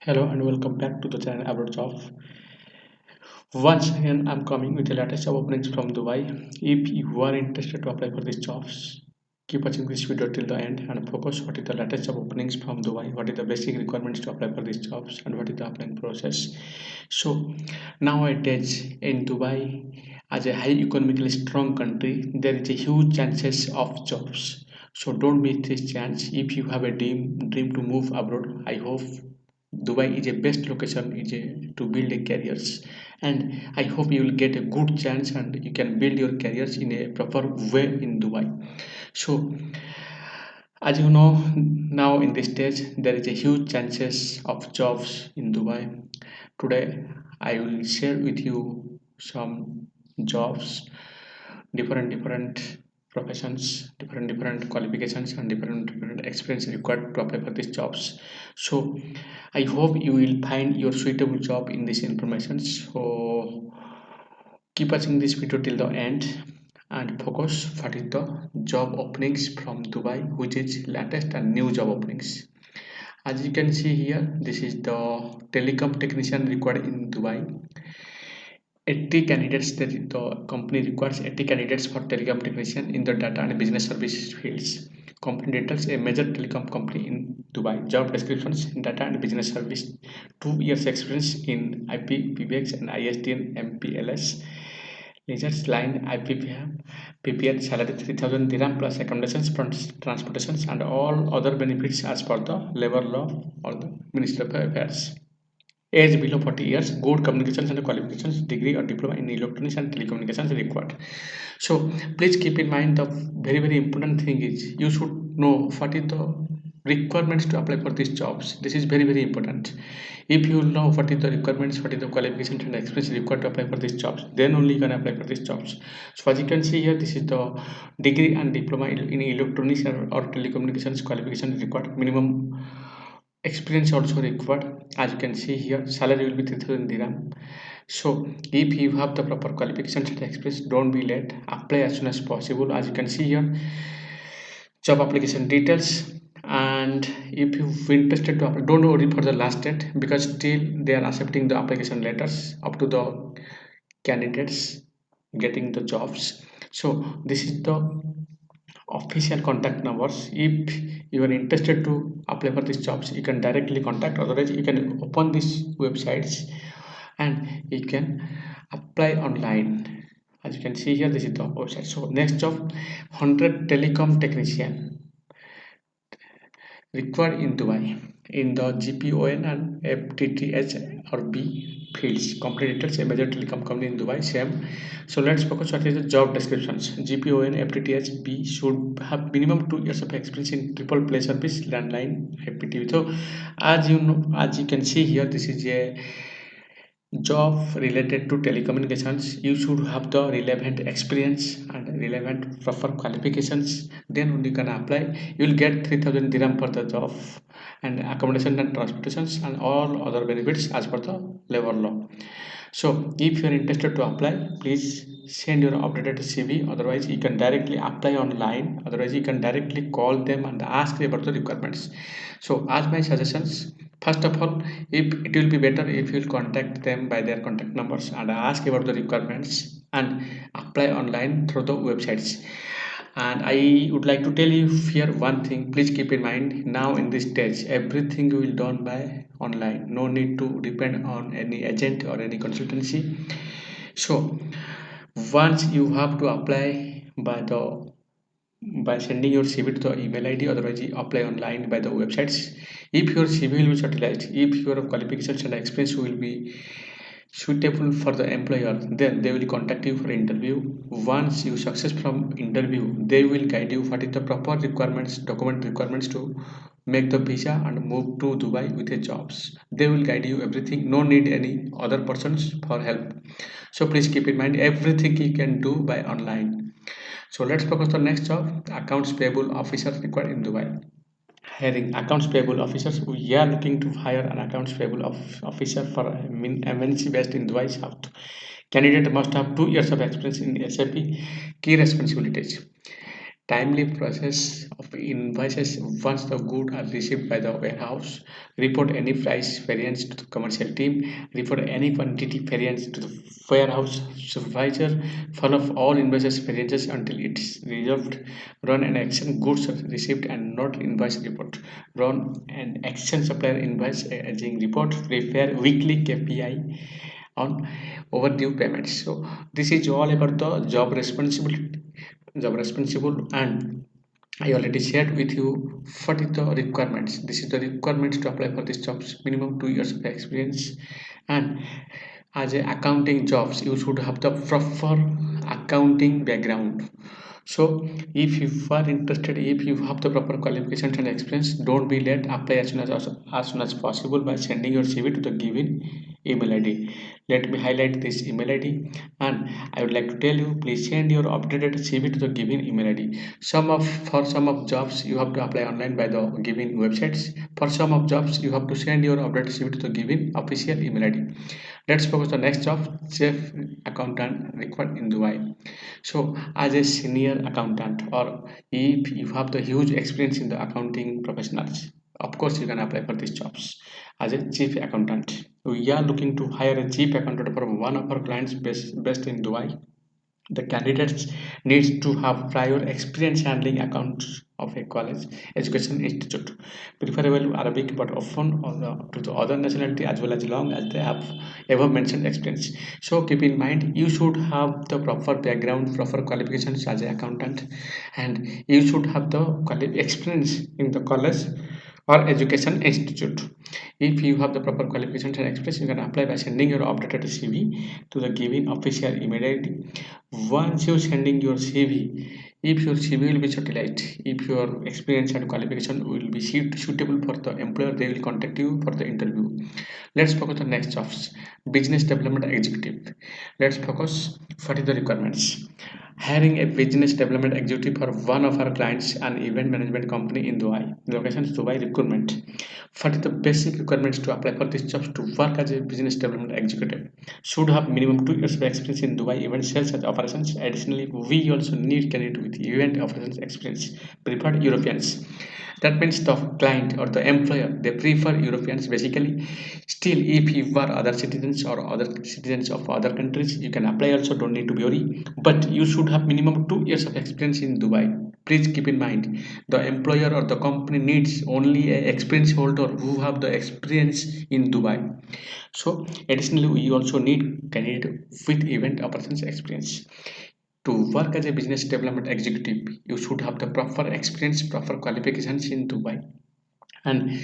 Hello and welcome back to the channel about job. Once again, I'm coming with the latest job openings from Dubai. If you are interested to apply for these jobs, keep watching this video till the end and focus what is the latest job openings from Dubai, what is the basic requirements to apply for these jobs, and what is the applying process. So nowadays in Dubai, as a high economically strong country, there is a huge chances of jobs. So don't miss this chance. If you have a dream to move abroad, I hope Dubai is a best location to build a careers, and I hope you will get a good chance and you can build your careers in a proper way in Dubai. So as you know, now in this stage there is a huge chances of jobs in Dubai. Today I will share with you some jobs, different professions, different qualifications, and different experience required to apply for these jobs. So I hope you will find your suitable job in this information. So keep watching this video till the end and focus what is the job openings from Dubai, which is latest and new job openings. As you can see here, this is the telecom technician required in Dubai. 80 candidates, that the company requires 80 candidates for telecom technician in the data and business service fields. Company details: a major telecom company in Dubai. Job descriptions: data and business service, 2 years experience in IP, PBX and ISDN MPLS. Leisure line IPPL, salary 3000 dirham plus accommodations, transportations and all other benefits as per the labor law or the Ministry of Affairs. Age below 40 years, good communications and qualifications, degree or diploma in electronics and telecommunications required. So please keep in mind the very important thing is you should know what is the requirements to apply for these jobs. This is very important. If you know what is the requirements, what is the qualifications and experience required to apply for these jobs, then only you can apply for these jobs. So as you can see here, this is the degree and diploma in electronics or telecommunications qualification required. Minimum experience also required. As you can see here, salary will be 3000 dirham. So if you have the proper qualifications and experience, don't be late, apply as soon as possible. As you can see here, job application details. And if you're interested to apply, don't worry for the last date, because still they are accepting the application letters up to the candidates getting the jobs. So this is the official contact numbers. If you are interested to apply for these jobs, you can directly contact. Otherwise you can open these websites and you can apply online. As you can see here, this is the website. So next job, 100 telecom technician required in Dubai in the GPON and FTTH or B fields. Company details: a major telecom company in Dubai. Same. So let's focus what is the job descriptions. GPON, FTTH, B should have minimum 2 years of experience in triple play service, landline, IPTV. So as you know, as you can see here, this is a job related to telecommunications. You should have the relevant experience and relevant proper qualifications, then only you can apply. You will get 3000 dirham for the job and accommodation and transportations and all other benefits as per the labor law. So if you are interested to apply, please send your updated CV. Otherwise you can directly apply online. Otherwise you can directly call them and ask about the requirements. So as my suggestions, first of all, if it will be better if you will contact them by their contact numbers and ask about the requirements and apply online through the websites. And I would like to tell you here one thing. Please keep in mind, now in this stage everything will done by online. No need to depend on any agent or any consultancy. So once you have to apply by sending your CV to the email ID. Otherwise you apply online by the websites. If your CV will be utilized, if your qualifications and experience will be suitable for the employer, then they will contact you for interview. Once you success from interview, they will guide you what is the proper requirements, document requirements to make the visa and move to Dubai with the jobs. They will guide you everything. No need any other persons for help. So please keep in mind, everything you can do by online. So let's focus on the next job, accounts payable officer required in Dubai. Hiring accounts payable officers. We are looking to hire an accounts payable officer for MNC based in Dubai South. Candidate must have 2 years of experience in SAP. Key responsibilities: timely process of invoices once the goods are received by the warehouse, report any price variance to the commercial team, report any quantity variance to the warehouse supervisor, follow up all invoices variances until it's resolved, run an action goods received and not invoice report, run an action supplier invoice aging report, prepare weekly KPI on overdue payments. So this is all about the job responsible, and I already shared with you what is the requirements. This is the requirements to apply for this jobs. Minimum 2 years of experience, and as a accounting jobs, you should have the proper accounting background. So if you are interested, if you have the proper qualifications and experience, don't be late. Apply as soon as possible by sending your CV to the given email ID. Let me highlight this email ID, and I would like to tell you, please send your updated CV to the given email ID. For some of jobs you have to apply online by the given websites. For some of jobs you have to send your updated CV to the given official email ID. Let's focus on the next job, chief accountant required in Dubai. So as a senior accountant, or if you have the huge experience in the accounting professionals, of course you can apply for these jobs. As a chief accountant, we are looking to hire a chief accountant for one of our clients based in Dubai. The candidates needs to have prior experience handling accounts of a college education institute, preferable Arabic but often to the other nationality as well, as long as they have ever mentioned experience. So keep in mind, you should have the proper background, proper qualifications as an accountant, and you should have the experience in the college or education institute. If you have the proper qualifications and experience, you can apply by sending your updated CV to the given official email ID. Once you sending your CV, if your CV will be utilized, if your experience and qualification will be suitable for the employer, they will contact you for the interview. Let's focus on next jobs. Business development executive. Let's focus what is the requirements. Hiring a business development executive for one of our clients, an event management company in Dubai. Location is Dubai. Requirement. What is the basic requirements to apply for this jobs to work as a business development executive? Should have minimum 2 years of experience in Dubai event sales and operations. Additionally, we also need candidate with event operations experience. Preferred Europeans. That means the client or the employer, they prefer Europeans basically. Still, if you are other citizens or other citizens of other countries, you can apply also, don't need to be worried. But you should have minimum 2 years of experience in Dubai. Please keep in mind, the employer or the company needs only a experience holder who have the experience in Dubai. So additionally, we also need candidate with event operations experience. To work as a business development executive, you should have the proper experience, proper qualifications in Dubai. And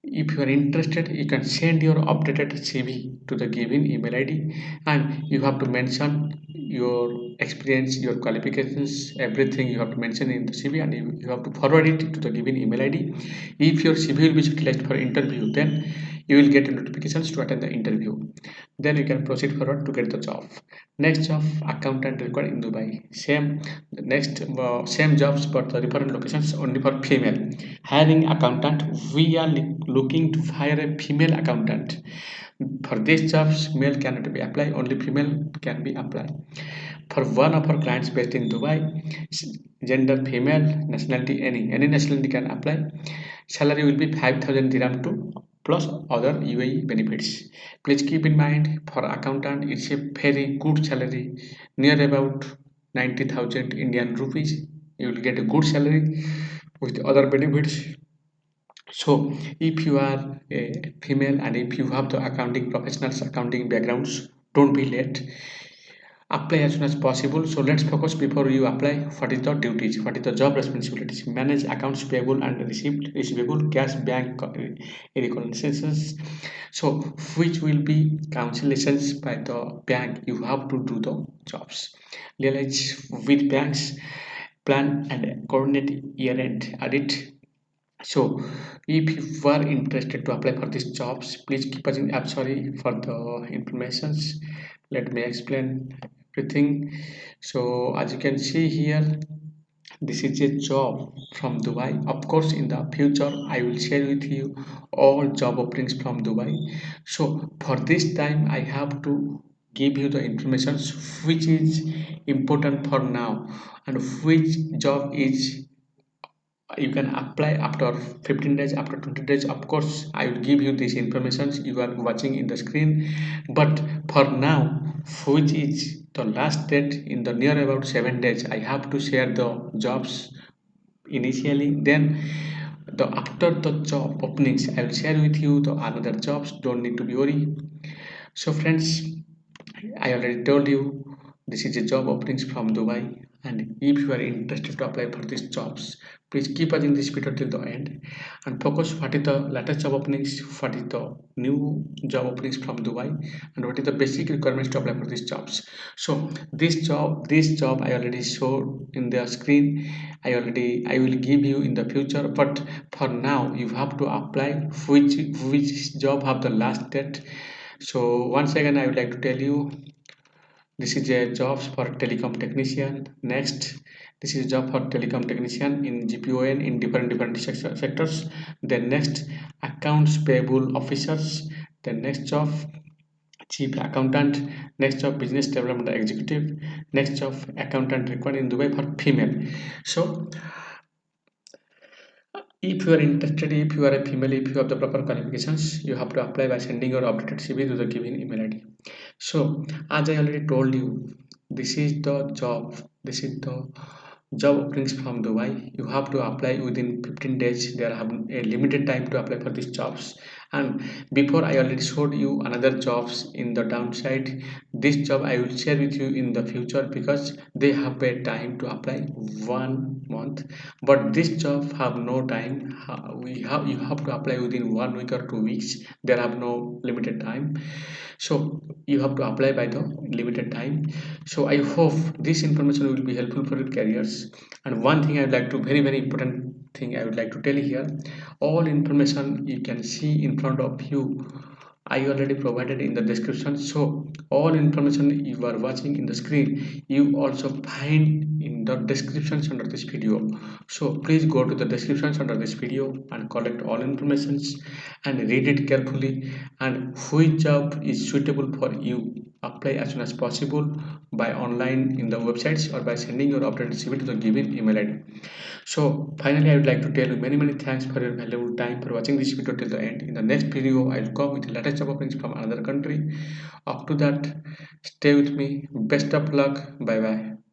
if you are interested, you can send your updated CV to the given email ID, and you have to mention your experience, your qualifications, everything you have to mention in the CV, and you have to forward it to the given email ID. If your CV will be utilized for interview, then you will get notifications to attend the interview. Then you can proceed forward to get the job. Next job, accountant required in Dubai. Same jobs, but the different locations only for female. Hiring accountant, we are looking to hire a female accountant. For these jobs, male cannot be applied, only female can be applied. For one of our clients based in Dubai, gender female, nationality any nationality can apply. Salary will be 5,000 dirham to plus other UAE benefits. Please keep in mind, for accountant it's a very good salary, near about 90,000 Indian rupees. You will get a good salary with other benefits. So if you are a female and if you have the accounting professionals, accounting backgrounds, don't be late. Apply as soon as possible. So let's focus before you apply. What is the duties? What is the job responsibilities? Manage accounts payable and receivable, cash bank reconciliations. So which will be cancellations by the bank? You have to do the jobs. Liaise with banks, plan and coordinate year-end audit. So if you are interested to apply for these jobs, please keep us in. I'm sorry for the informations. Let me explain everything. So as you can see here, this is a job from Dubai. Of course, in the future, I will share with you all job openings from Dubai. So for this time, I have to give you the information which is important for now and which job is you can apply after 15 days, after 20 days. Of course I will give you these informations you are watching in the screen, but for now, which is the last date in the near about 7 days, I have to share the jobs initially. Then the after the job openings I will share with you the another jobs. Don't need to be worried. So friends, I already told you this is a job openings from Dubai, and if you are interested to apply for these jobs, please keep watching this video till the end and focus what is the latest job openings, what is the new job openings from Dubai, and what is the basic requirements to apply for these jobs. So this job I already showed in the screen. I will give you in the future, but for now you have to apply which job have the last date. So once again, I would like to tell you this is a jobs for telecom technician. Next, this is job for telecom technician in GPON in different sectors. Then next, accounts payable officers. Then next job, chief accountant. Next job, business development executive. Next job, accountant required in Dubai for female. So if you are interested, if you are a female, if you have the proper qualifications, you have to apply by sending your updated CV to the given email ID. So, as I already told you, this is the job. This is the job openings from Dubai. You have to apply within 15 days. There have a limited time to apply for these jobs. And before I already showed you another jobs in the downside. This job I will share with you in the future because they have a time to apply 1 month. But this job have no time. You have to apply within 1 week or 2 weeks. There have no limited time, so you have to apply by the limited time. So I hope this information will be helpful for your careers. And one thing I would like to very important thing I would like to tell you here, all information you can see in front of you I already provided in the description. So all information you are watching in the screen, you also find in the descriptions under this video. So please go to the descriptions under this video and collect all informations and read it carefully, and which job is suitable for you. Apply as soon as possible by online in the websites or by sending your updated CV to the given email ID. So finally, I would like to tell you many thanks for your valuable time for watching this video till the end. In the next video, I'll come with the latest job openings from another country. Up to that, stay with me. Best of luck. Bye bye.